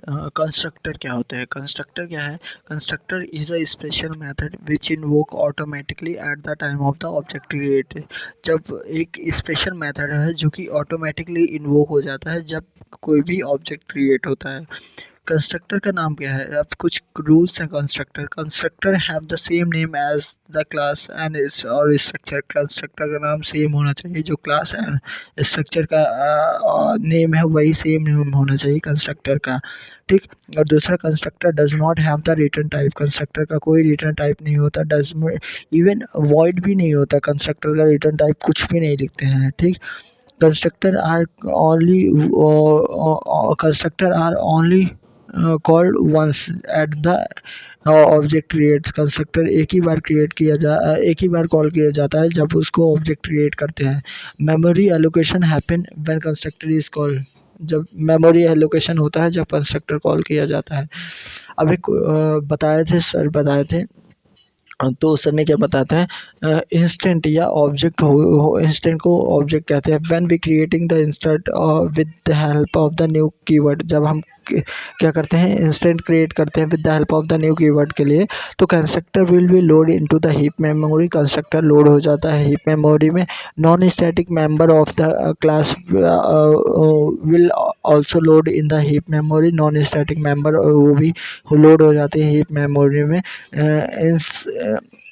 Constructor क्या होते हैं? कंस्ट्रक्टर क्या है? Constructor is a special method which invoke automatically at the time of the object created. जब एक स्पेशल मेथड है जो कि ऑटोमेटिकली इन्वोक हो जाता है जब कोई भी ऑब्जेक्ट क्रिएट होता है। कंस्ट्रक्टर का नाम क्या है? अब कुछ रूल्स हैं constructor. Constructor have the same name as the class and और स्ट्रक्चर। कंस्ट्रक्टर का नाम सेम होना चाहिए, जो क्लास एंड स्ट्रक्चर का नेम है वही सेम नेम होना चाहिए कंस्ट्रक्टर का, ठीक। और दूसरा, constructor does not have the return type. Constructor का कोई रिटर्न टाइप नहीं होता, डज इवन वॉइड भी नहीं होता। कंस्ट्रक्टर का रिटर्न टाइप कुछ भी नहीं लिखते हैं, ठीक। Constructor are only constructor are only called once at the object create. Constructor एक ही बार कॉल किया जाता है जब उसको ऑब्जेक्ट क्रिएट करते हैं। Memory allocation happen when constructor is called. जब मेमोरी एलोकेशन होता है जब कंस्ट्रक्टर कॉल किया जाता है। अब एक बताए थे सर, बताए थे तो सर ने क्या बताते हैं, इंस्टेंट या ऑब्जेक्ट हो इंस्टेंट को ऑब्जेक्ट कहते हैं। When we creating the instant with the help of the new keyword. जब हम क्या करते हैं, इंस्टेंट क्रिएट करते हैं with the help of the new keyword के लिए, तो constructor will be load into the heap memory. Constructor load हो जाता है हीप मेमोरी में। Non static member of the class will also load in the heap memory. Non static member वो भी load हो जाते हैं हीप मेमोरी में।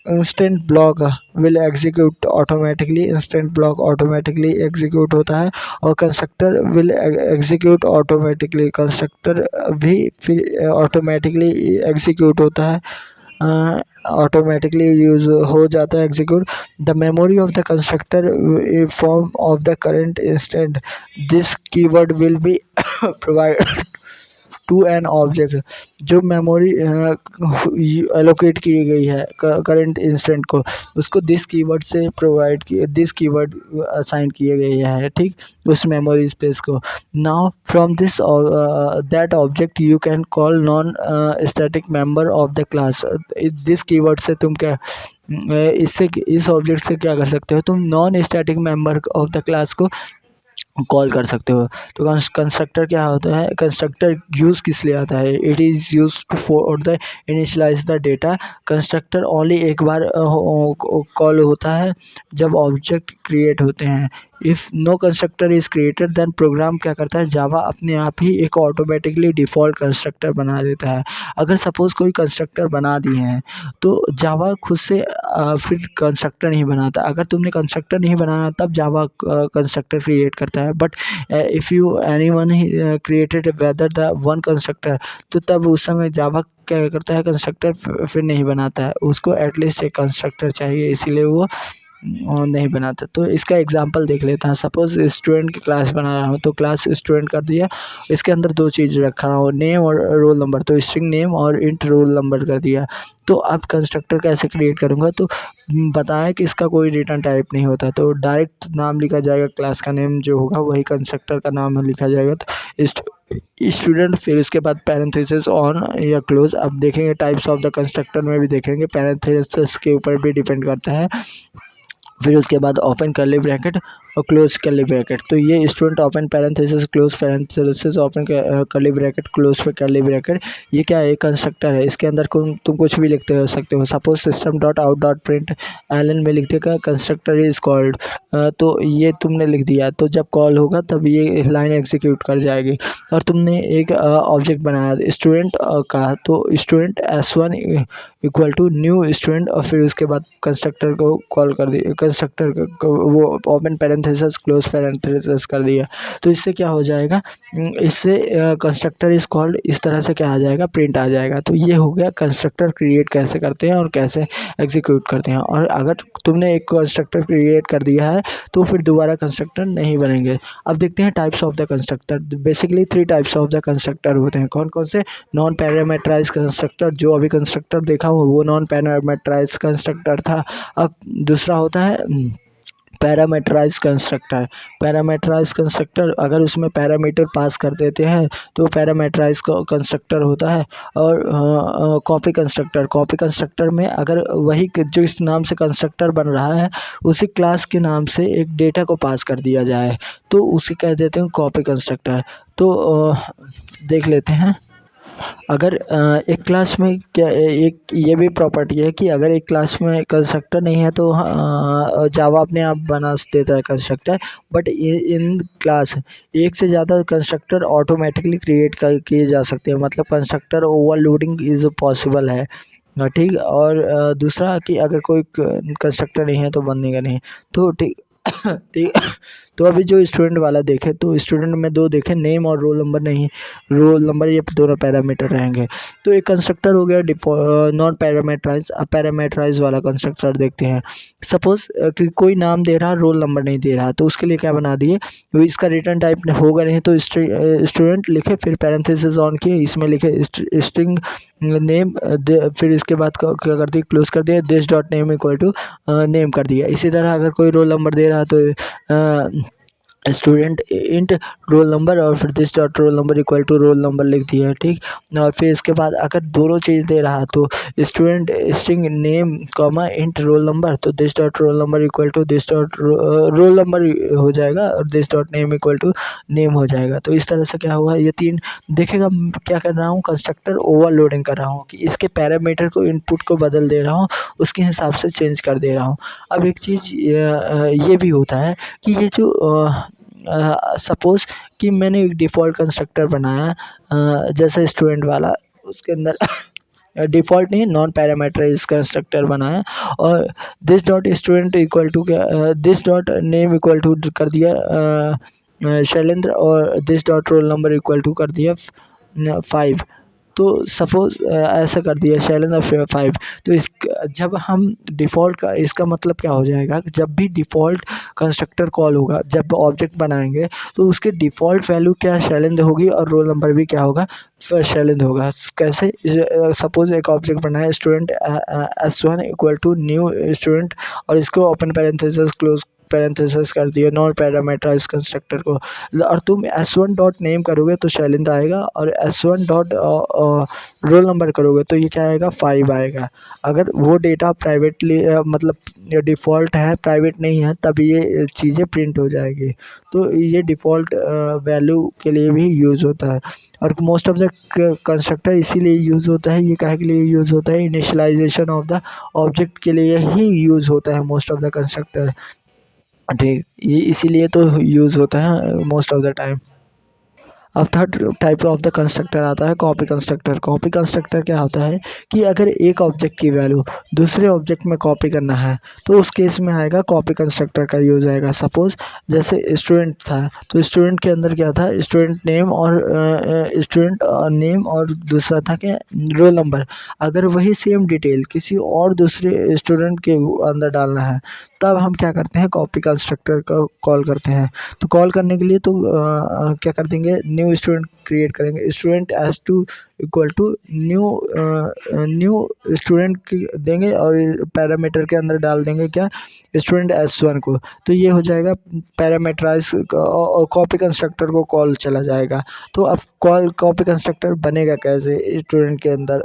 Instant block will execute automatically. Instant block automatically execute होता है और constructor will execute automatically. Constructor भी फिर ऑटोमेटिकली एग्जीक्यूट होता है, ऑटोमेटिकली यूज हो जाता है execute. The memory of the constructor form of the current instant. This keyword will be provide to an object. जो मेमोरी एलोकेट की गई है करंट इंस्टेंट को, उसको दिस कीवर्ड से प्रोवाइड किए, दिस कीवर्ड असाइन किए गए हैं, ठीक, उस मेमोरी स्पेस को। Now from this that object you can call non static member of the class. This keyword से तुम क्या इससे इस ऑब्जेक्ट से क्या कर सकते हो, तुम non static member of the class को कॉल कर सकते हो। तो कंस्ट्रक्टर क्या होता है, कंस्ट्रक्टर यूज़ किस लिए आता है? It is use to for the initialise the data. Constructor only एक बार कॉल होता है जब ऑब्जेक्ट क्रिएट होते हैं। If no constructor is created then program क्या करता है, जावा अपने आप ही एक ऑटोमेटिकली डिफ़ॉल्ट कंस्ट्रक्टर बना देता है। अगर सपोज़ कोई कंस्ट्रक्टर बना दिए हैं तो जावा खुद से फिर कंस्ट्रक्टर नहीं बनाता। अगर तुमने कंस्ट्रक्टर नहीं बनाया तब जावा कंस्ट्रक्टर क्रिएट करता है। But if you anyone created whether the one constructor, तो तब उस समय जावा क्या करता है, कंस्ट्रक्टर फिर नहीं बनाता है, उसको एटलीस्ट एक कंस्ट्रक्टर चाहिए, इसीलिए वो नहीं बनाता। तो इसका एग्जांपल देख लेते हैं। सपोज़ स्टूडेंट की क्लास बना रहा हूँ, तो क्लास स्टूडेंट कर दिया, इसके अंदर दो चीज़ रखा हो, नेम और रोल नंबर, तो स्ट्रिंग नेम और इंट रोल नंबर कर दिया। तो अब कंस्ट्रक्टर कैसे क्रिएट करूँगा, तो बताया कि इसका कोई रिटर्न टाइप नहीं होता, तो डायरेक्ट नाम लिखा जाएगा, क्लास का नेम जो होगा वही कंस्ट्रक्टर का नाम लिखा जाएगा। तो स्टूडेंट, फिर उसके बाद पैरेंथेसिस ऑन या क्लोज। अब देखेंगे टाइप्स ऑफ द कंस्ट्रक्टर में भी देखेंगे, पैरेंथेसिस के ऊपर भी डिपेंड करता है। फिर उसके बाद ओपन कर्ली ब्रैकेट और क्लोज कर्ली ब्रैकेट। तो ये student open parenthesis close parenthesis open curly bracket close पे कर्ली ब्रैकेट, ये क्या है, कंस्ट्रक्टर है। इसके अंदर तुम कुछ भी लिखते हो सकते हो। Suppose system dot out dot print एलन में लिखते का कंस्ट्रक्टर इज कॉल्ड, तो ये तुमने लिख दिया, तो जब कॉल होगा तब ये लाइन एग्जीक्यूट कर जाएगी। और तुमने एक ऑब्जेक्ट बनाया स्टूडेंट का, तो student S1 equal to new student, और फिर उसके बाद कंस्ट्रक्टर को कॉल कर दिया, कंस्ट्रक्टर को वो ओपन पैरेंथेसिस क्लोज पैरेंथेसिस कर दिया। तो इससे क्या हो जाएगा, इससे कंस्ट्रक्टर इज कॉल्ड, इस तरह से क्या आ जाएगा, प्रिंट आ जाएगा। तो ये हो गया कंस्ट्रक्टर क्रिएट कैसे करते हैं और कैसे एग्जीक्यूट करते हैं। और अगर तुमने एक कंस्ट्रक्टर क्रिएट कर दिया है तो फिर दोबारा कंस्ट्रक्टर नहीं बनेंगे। अब देखते हैं types of the constructor. Basically 3 types of the constructor होते हैं। कौन कौन से? नॉन पैरामीटराइज कंस्ट्रक्टर, जो अभी कंस्ट्रक्टर देखा वो नॉन पैरामीटराइज कंस्ट्रक्टर था। अब दूसरा होता है पैरामीटराइज कंस्ट्रक्टर। पैरामीटराइज कंस्ट्रक्टर, अगर उसमें पैरामीटर पास कर देते हैं तो पैरामीटराइज कंस्ट्रक्टर होता है। और कॉपी कंस्ट्रक्टर, कॉपी कंस्ट्रक्टर में अगर वही जो इस नाम से कंस्ट्रक्टर बन रहा है उसी क्लास के नाम से एक डेटा को पास कर दिया जाए तो उसे कह देते हैं कॉपी कंस्ट्रक्टर। तो देख लेते हैं। अगर एक क्लास में क्या एक ये भी प्रॉपर्टी है कि अगर एक क्लास में कंस्ट्रक्टर नहीं है तो जावा अपने आप बना देता है कंस्ट्रक्टर, बट इन क्लास एक से ज़्यादा कंस्ट्रक्टर ऑटोमेटिकली क्रिएट किए जा सकते हैं, मतलब कंस्ट्रक्टर ओवरलोडिंग इज़ पॉसिबल है। ठीक। और दूसरा कि अगर कोई कंस्ट्रक्टर नहीं है तो बनने का नहीं। तो ठीक ठीक। तो अभी जो स्टूडेंट वाला देखे तो स्टूडेंट में दो देखे, नेम और रोल नंबर नहीं, रोल नंबर ये दोनों पैरामीटर रहेंगे। तो एक कंस्ट्रक्टर हो गया नॉन पैरामीटराइज। अब पैरामीटराइज वाला कंस्ट्रक्टर देखते हैं। सपोज कि कोई नाम दे रहा, रोल नंबर नहीं दे रहा, तो उसके लिए क्या बना दिए, वो इसका रिटर्न टाइप होगा नहीं तो स्टूडेंट लिखे, फिर पैरेंथेसिस ऑन किए, इसमें लिखे स्ट्रिंग नेम, फिर इसके बाद क्या कर दिया, क्लोज कर दिया, this dot name equal to name कर दिया। इसी तरह अगर कोई रोल नंबर दे रहा तो स्टूडेंट इंट रोल नंबर और फिर this dot roll number equal to roll number लिख दिया है। ठीक। और फिर इसके बाद अगर दोनों चीज़ दे रहा तो student string name comma int roll number, तो this dot roll number equal to this dot roll number हो जाएगा और this dot name equal to name हो जाएगा। तो इस तरह से क्या हुआ, ये तीन देखेगा। क्या कर रहा हूँ, कंस्ट्रक्टर ओवरलोडिंग कर रहा हूँ कि इसके पैरामीटर को, इनपुट को बदल दे रहा हूँ, उसके हिसाब से चेंज कर दे रहा हूँ। अब एक चीज़ ये भी होता है कि ये जो सपोज़ कि मैंने एक डिफ़ॉल्ट कंस्ट्रक्टर बनाया जैसे स्टूडेंट वाला, उसके अंदर डिफ़ॉल्ट नहीं, नॉन पैरामीटराइज्ड कंस्ट्रक्टर बनाया और this dot student equal to क्या, this dot name equal to कर दिया शैलेंद्र, और this dot roll number equal to कर दिया 5। तो सपोज़ ऐसा कर दिया शैलेंद्र 5। तो इस जब हम डिफ़ॉल्ट का, इसका मतलब क्या हो जाएगा कि जब भी डिफ़ॉल्ट कंस्ट्रक्टर कॉल होगा, जब ऑब्जेक्ट बनाएंगे तो उसके डिफ़ॉल्ट वैल्यू क्या शैलेंद्र होगी और रोल नंबर भी क्या होगा, शैलेंद्र होगा। कैसे, सपोज़ एक ऑब्जेक्ट बनाया student S1 equal to new student, और इसको ओपन पैरेंथेसिस क्लोज पैरेंथेसिस कर दिया नॉन पैरामीटराइज्ड कंस्ट्रक्टर को, और तुम S1 डॉट नेम करोगे तो शैलेंद्र आएगा, और S1 डॉट रोल नंबर करोगे तो ये क्या आएगा, 5 आएगा। अगर वो डेटा प्राइवेटली मतलब डिफ़ॉल्ट है, प्राइवेट नहीं है, तब ये चीज़ें प्रिंट हो जाएगी। तो ये डिफ़ॉल्ट वैल्यू के लिए भी यूज़ होता है। और मोस्ट ऑफ द कंस्ट्रक्टर इसीलिए यूज़ होता है, ये काहे के लिए यूज़ होता है, इनिशियलाइजेशन ऑफ द ऑब्जेक्ट के लिए ही यूज़ होता है मोस्ट ऑफ द कंस्ट्रक्टर। ठीक, ये इसीलिए तो यूज़ होता है मोस्ट ऑफ द टाइम। अब third type of the constructor आता है कॉपी कंस्ट्रक्टर। कॉपी कंस्ट्रक्टर क्या होता है कि अगर एक ऑब्जेक्ट की वैल्यू दूसरे ऑब्जेक्ट में कॉपी करना है तो उस केस में आएगा कॉपी कंस्ट्रक्टर का यूज़ आएगा। सपोज़ जैसे स्टूडेंट था, तो स्टूडेंट के अंदर क्या था, स्टूडेंट नेम और स्टूडेंट नेम और दूसरा था क्या, रोल नंबर। अगर वही सेम डिटेल किसी और दूसरे स्टूडेंट के अंदर डालना है तब हम क्या करते हैं, कॉपी कंस्ट्रक्टर का कॉल करते हैं। तो कॉल करने के लिए तो क्या कर देंगे, न्यू स्टूडेंट क्रिएट करेंगे, student S2 equal to new student देंगे और पैरामीटर के अंदर डाल देंगे क्या, स्टूडेंट S1 को। तो ये हो जाएगा पैरामीटराइज, और कॉपी कंस्ट्रक्टर को कॉल चला जाएगा। तो अब कॉपी कंस्ट्रक्टर बनेगा कैसे स्टूडेंट के अंदर।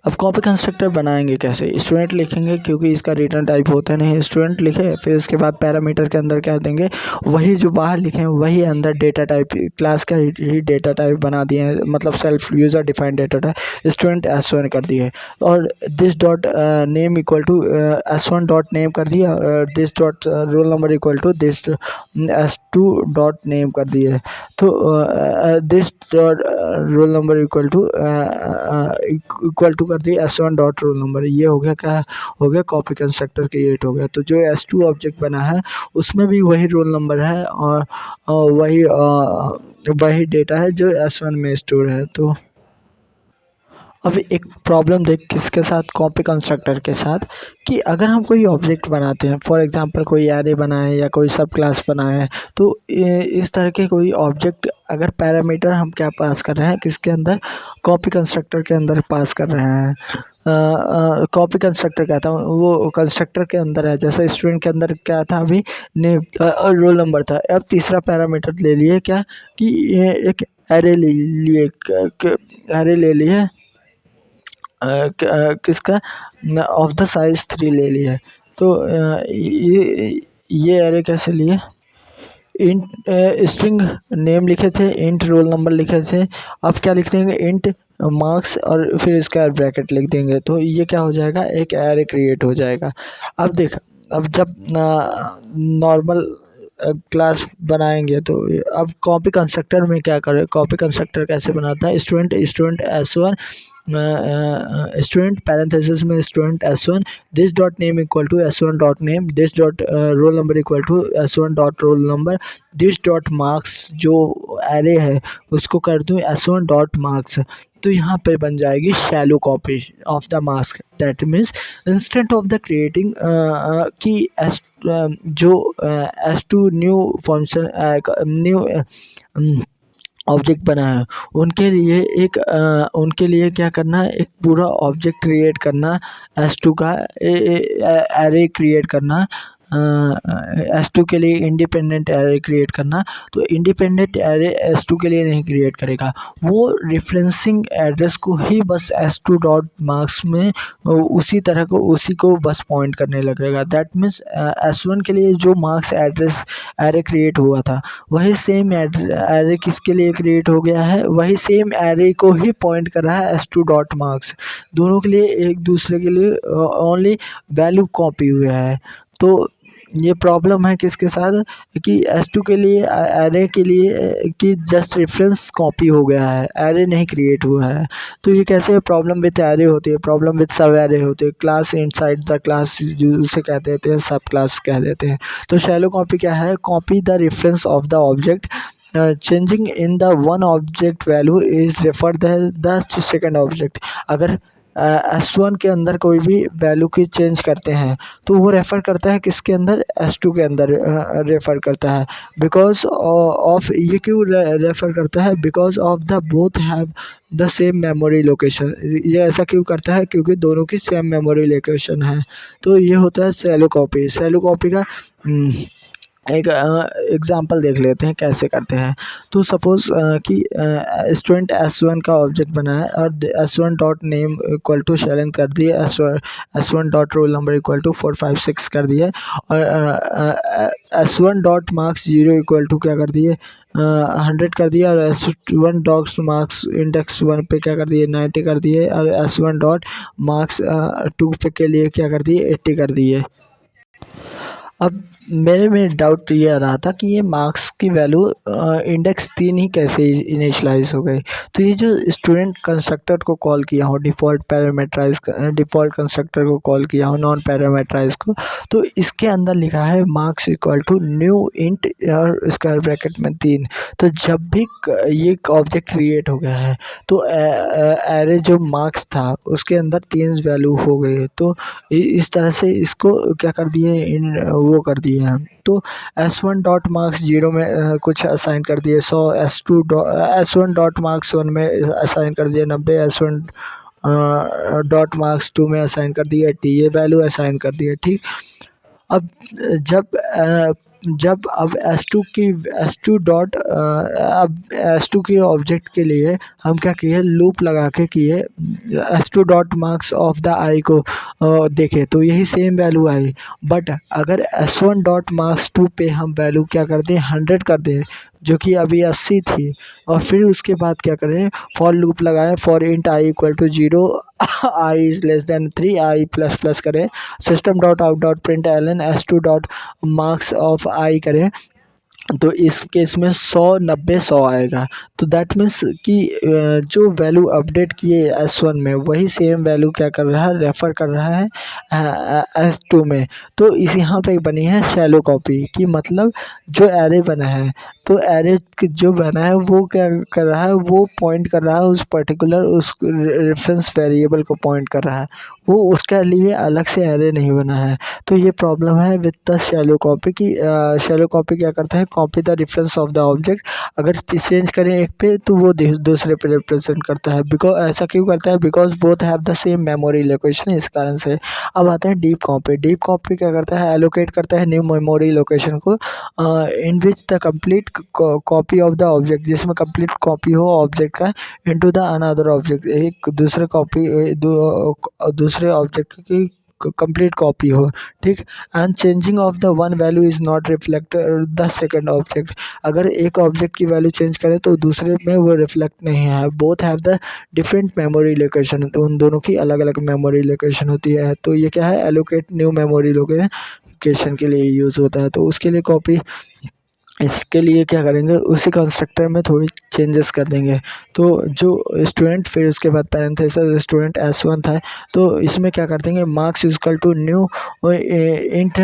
अब कॉपी कंस्ट्रक्टर बनाएंगे कैसे, स्टूडेंट लिखेंगे क्योंकि इसका रिटर्न टाइप होता नहीं, स्टूडेंट लिखे, फिर उसके बाद पैरामीटर के अंदर क्या देंगे, वही जो बाहर लिखे हैं वही अंदर डेटा टाइप, क्लास का ही डेटा टाइप बना दिए हैं, मतलब self user defined data type student S1 कर दिए, और this dot name equal to S1 dot name कर दिया, this dot roll number equal to this S2 dot name कर दिए। तो this dot roll number equal to कर दिए S1 डॉट रोल नंबर। ये हो गया, क्या हो गया, कॉपी कंस्ट्रक्टर क्रिएट हो गया। तो जो S2 ऑब्जेक्ट बना है उसमें भी वही रोल नंबर है और वही डेटा है जो S1 में स्टोर है। तो अब एक प्रॉब्लम देख किसके साथ, कॉपी कंस्ट्रक्टर के साथ, कि अगर हम कोई ऑब्जेक्ट बनाते हैं, फॉर एग्जांपल कोई एरे बनाए या कोई सब क्लास बनाए, तो इस तरह के कोई ऑब्जेक्ट अगर पैरामीटर हम क्या पास कर रहे हैं, किसके अंदर, कॉपी कंस्ट्रक्टर के अंदर पास कर रहे हैं। कॉपी कंस्ट्रक्टर कहता हूँ, वो कंस्ट्रक्टर के अंदर है। जैसे स्टूडेंट के अंदर क्या था, अभी नेम और रोल नंबर था। अब तीसरा पैरामीटर ले लिए क्या, कि ये एक एरे ले लिए, एरे ले लिए किसका, ऑफ द साइज 3 ले लिया। तो ये एरे कैसे लिए, इंट स्ट्रिंग नेम लिखे थे, इंट रोल नंबर लिखे थे। अब क्या लिख देंगे, इंट मार्क्स और फिर स्क्वायर ब्रैकेट लिख देंगे, तो ये क्या हो जाएगा, एक एरे क्रिएट हो जाएगा। अब देख, अब जब नॉर्मल क्लास बनाएंगे तो अब कॉपी कंस्ट्रक्टर में क्या करें, कॉपी कंस्ट्रक्टर कैसे बनाता है, student student S1 student parenthesis में student S1 this dot name equal to S1 dot name, this dot roll number equal to S1 dot roll number, this dot marks जो array है उसको कर दूँ S1 dot marks. तो यहाँ पे बन जाएगी shallow copy of the marks. That means instant of the creating की जो S2 new function new object बना है, उनके लिए क्या करना है, एक पूरा ऑब्जेक्ट क्रिएट करना, S2 का एरे क्रिएट करना, S2 के लिए इंडिपेंडेंट एरे क्रिएट करना। तो इंडिपेंडेंट एरे S2 के लिए नहीं क्रिएट करेगा, वो रेफरेंसिंग एड्रेस को ही बस S2 डॉट मार्क्स में उसी को बस पॉइंट करने लगेगा। दैट मीन्स S1 के लिए जो मार्क्स एड्रेस एरे क्रिएट हुआ था, वही सेम एरे किसके लिए क्रिएट हो गया है, वही सेम एरे को ही पॉइंट कर रहा है S2 डॉट मार्क्स। दोनों के लिए एक दूसरे के लिए ओनली वैल्यू कॉपी हुआ है। तो ये प्रॉब्लम है किसके साथ, कि S2 के लिए एरे के लिए कि जस्ट रेफरेंस कॉपी हो गया है, एरे नहीं क्रिएट हुआ है। तो ये कैसे प्रॉब्लम विथ एरे होती है, प्रॉब्लम विथ सब एरे होती है, क्लास इनसाइड द क्लास उसे कह देते हैं, सब क्लास कह देते हैं। तो शैलो कॉपी क्या है, copy the reference of the object changing in the one object value is refer the second object. अगर S1 के अंदर कोई भी वैल्यू की चेंज करते हैं तो वो रेफ़र करता है किसके अंदर, S2 के अंदर रेफ़र करता है। बिकॉज ऑफ ये क्यों रेफ़र करता है, because of the both have the same memory location. ये ऐसा क्यों करता है, क्योंकि दोनों की सेम मेमोरी लोकेशन है। तो ये होता है शैलो कॉपी। शैलो कॉपी का एक एग्ज़ाम्पल देख लेते हैं कैसे करते हैं। तो सपोज़ कि स्टूडेंट S1 का ऑब्जेक्ट बना है और S1 dot name equal to Shailan कर दिए, S1 dot roll number equal to 456 कर दिया, और S1 dot marks 0 equal to क्या कर दिए, 100 कर दिया, और S1 डॉट मार्क्स इंडेक्स 1 पे क्या कर दिए, 90 कर दिए, और S1 डॉट मार्क्स 2 पे के लिए क्या कर दिए, 80 कर दिए। अब मेरे में डाउट ये आ रहा था कि ये मार्क्स की वैल्यू इंडेक्स 3 ही कैसे इनिशियलाइज हो गई। तो ये जो स्टूडेंट कंस्ट्रक्टर को कॉल किया हो, डिफ़ॉल्ट कंस्ट्रक्टर को कॉल किया हो, नॉन पैरामीटराइज को, तो इसके अंदर लिखा है marks equal to new int और स्क्वायर ब्रैकेट में 3। तो जब भी ये ऑब्जेक्ट क्रिएट हो गया है तो एरे जो मार्क्स था उसके अंदर 3 वैल्यू हो गए। तो इस तरह से इसको क्या कर दिए, वो कर दिए हैं। तो S1 डॉट मार्क्स 0 में कुछ असाइन कर दिए 100, S1 डॉट मार्क्स 1 में असाइन कर दिए 90, S1 डॉट मार्क्स 2 में असाइन कर दिए 80, ये वैल्यू असाइन कर दिए, ठीक। अब जब अब S2 डॉट अब S2 के ऑब्जेक्ट के लिए हम क्या किए, लूप लगा के किए, S2 dot marks of the I को देखे तो यही सेम वैल्यू आई। बट अगर S1 डॉट मार्क्स 2 पे हम वैल्यू क्या कर दें, 100 कर दें, जो कि अभी 80 थी, और फिर उसके बाद क्या करें, फॉर लूप लगाएं, for int I equal to 0, I is less than 3, I plus plus करें, system dot out dot print LN S2 dot marks of I करें, तो इस केस में 100 90 100 आएगा। तो दैट मीन्स कि जो वैल्यू अपडेट किए S1 में वही सेम वैल्यू क्या कर रहा है, रेफ़र कर रहा है S2 में। तो इस यहाँ पे बनी है शैलो कॉपी की, मतलब जो एरे बना है, तो एरे जो बना है वो क्या कर रहा है, वो पॉइंट कर रहा है उस पर्टिकुलर उस रेफरेंस वेरिएबल को पॉइंट कर रहा है, वो उसके लिए अलग से एरे नहीं बना है। तो ये प्रॉब्लम है विद द शैलो कॉपी की। शैलो कॉपी क्या करता है, copy the reference of the object, अगर चेंज करें एक पे तो वो दूसरे पे रिप्रेजेंट करता है। बिकॉज ऐसा क्यों करता है, because both have the same memory location, इस कारण से। अब आते हैं डीप कॉपी। डीप कॉपी क्या करता है, एलोकेट करता है न्यू मेमोरी लोकेशन को in which the complete copy of the object, जिसमें कंप्लीट कॉपी हो ऑब्जेक्ट का इनटू द अनदर ऑब्जेक्ट, एक दूसरे ऑब्जेक्ट की कंप्लीट कॉपी हो, ठीक। And changing of the one value is not reflected the second object. अगर एक ऑब्जेक्ट की वैल्यू चेंज करें तो दूसरे में वो रिफ्लेक्ट नहीं है। Both have the different memory location, तो उन दोनों की अलग अलग मेमोरी लोकेशन होती है। तो ये क्या है, एलोकेट न्यू मेमोरी लोकेशन के लिए यूज़ होता है। तो उसके लिए कॉपी, इसके लिए क्या करेंगे, उसी कंस्ट्रक्टर में थोड़ी चेंजेस कर देंगे। तो जो स्टूडेंट, फिर उसके बाद पैरेंथेसिस स्टूडेंट S1 था, तो इसमें क्या कर देंगे, marks equal to new int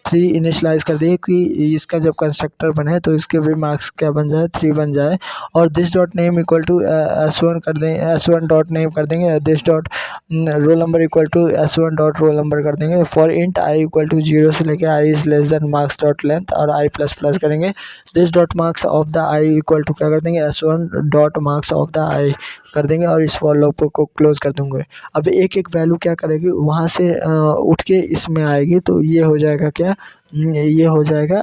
3 initialise कर दिए कि इसका जब कंस्ट्रक्टर बने तो इसके भी मार्क्स क्या बन जाए, 3 बन जाए। और this dot name equal to S1 कर देंगे, S1 डॉट नेम कर देंगे। This dot roll number equal to S1 dot roll number कर देंगे। For int I equal to 0 से लेके I is less than marks dot length, और I plus plus करेंगे। This dot marks of the I equal to क्या कर देंगे, S1 dot marks of the I कर देंगे, और इस फॉर लूप को क्लोज कर दूंगे। अब एक एक वैल्यू क्या करेगी, वहाँ से उठ के इसमें आएगी, तो ये हो जाएगा क्या, ये हो जाएगा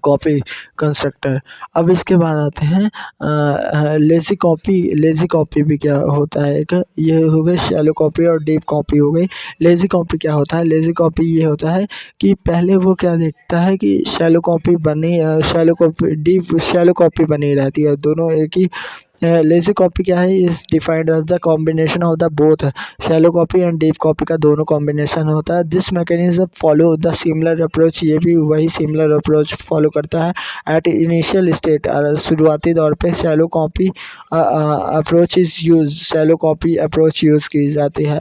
कॉपी कंस्ट्रक्टर। अब इसके बाद आते हैं लेज़ी कॉपी। लेज़ी कॉपी भी क्या होता है, एक ये हो गई शैलो कॉपी और डीप कॉपी हो गई। लेज़ी कॉपी क्या होता है, लेज़ी कॉपी ये होता है कि पहले वो क्या देखता है कि शैलो कॉपी बनी, shallow copy, deep shallow copy बनी रहती है, दोनों एक ही। लेज़ी कॉपी क्या है, is defined as the combination of the both shallow copy and deep copy का दोनों कॉम्बिनेशन होता है। This mechanism follow the similar approach, ये भी वही सिमिलर अप्रोच फॉलो करता है। एट इनिशियल स्टेट, शुरुआती दौर पे shallow copy approach is use, shallow copy approach use की जाती है।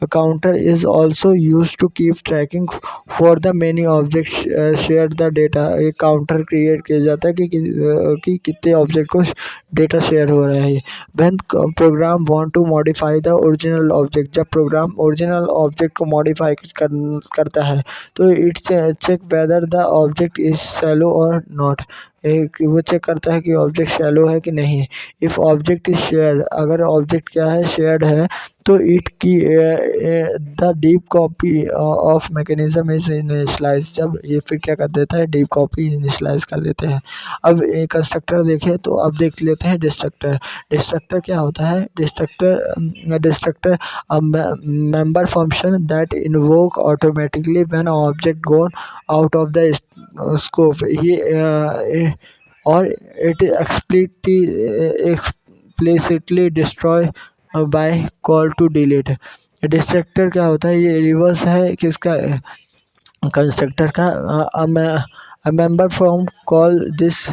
Counter is also use to keep tracking for the many object share the data. एक काउंटर क्रिएट किया जाता है कि कितने ऑब्जेक्ट को डेटा शेयर हो रहा है। When program want to modify the original object, जब प्रोग्राम ओरिजिनल ऑब्जेक्ट को मॉडिफाई करता है तो it check whether the object is shallow और नॉट। वो चेक करता है कि ऑब्जेक्ट शैलो है कि नहीं। इफ़ ऑब्जेक्ट इज शेयर्ड, अगर ऑब्जेक्ट क्या है, शेयर्ड है, तो इट की the deep copy of mechanism is initialise. जब ये फिर क्या कर देता है, डीप कॉपी इनिशलाइज कर देते हैं। अब एक कंस्ट्रक्टर देखें, तो अब देख लेते हैं डिस्ट्रक्टर। डिस्ट्रक्टर क्या होता है, destructor member function that invoke automatically when object gone out of the scope. ये और it explicitly destroy by call to delete. Destructor क्या होता है, ये रिवर्स है किसका, कंस्ट्रक्टर का। A member from call this,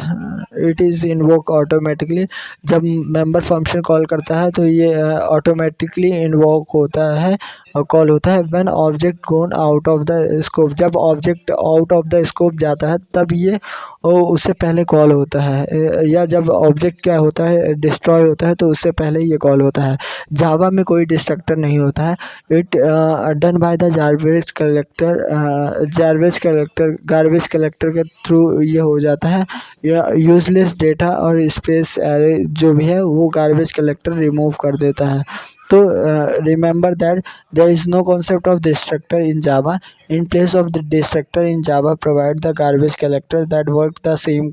it is invoke automatically. जब मेंबर फंक्शन कॉल करता है तो ये ऑटोमेटिकली इन्वोक होता है, कॉल होता है। When object gone out of the scope, जब object out of the scope जाता है तब ये उससे पहले कॉल होता है, या जब ऑब्जेक्ट क्या होता है, डिस्ट्रॉय होता है, तो उससे पहले ये कॉल होता है। जावा में कोई डिस्ट्रक्टर नहीं होता है। It done by the garbage collector के थ्रू ये हो जाता है। या यूजलेस डेटा और स्पेस एरे जो भी है वो गार्बेज कलेक्टर रिमूव कर देता है। तो remember that there is no concept of destructor in Java. In place of the destructor in Java, provide the garbage collector that work the same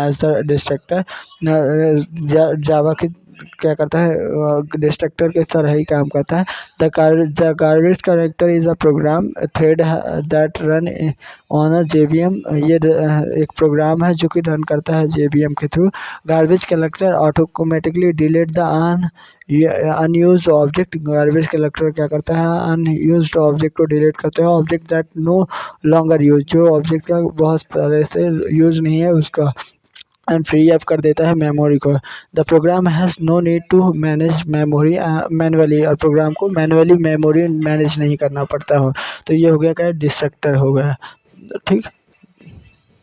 as the destructor. Java की क्या करता है, destructor के तरह ही काम करता है। The garbage collector is a program thread that run on a JVM। ये एक प्रोग्राम है जो कि रन करता है JVM के थ्रू। Garbage collector automatically delete the unuse object. Garbage collector क्या करता है, अनयूज्ड ऑब्जेक्ट को डिलीट करते हैं। Object that no longer use, जो ऑब्जेक्ट का बहुत तरह से यूज नहीं है उसका, एंड फ्री अप कर देता है मेमोरी को। The program has no need to manage memory manually, और प्रोग्राम को मैनुअली मेमोरी मैनेज नहीं करना पड़ता हो। तो ये हो गया क्या, डिस्ट्रक्टर हो गया, ठीक।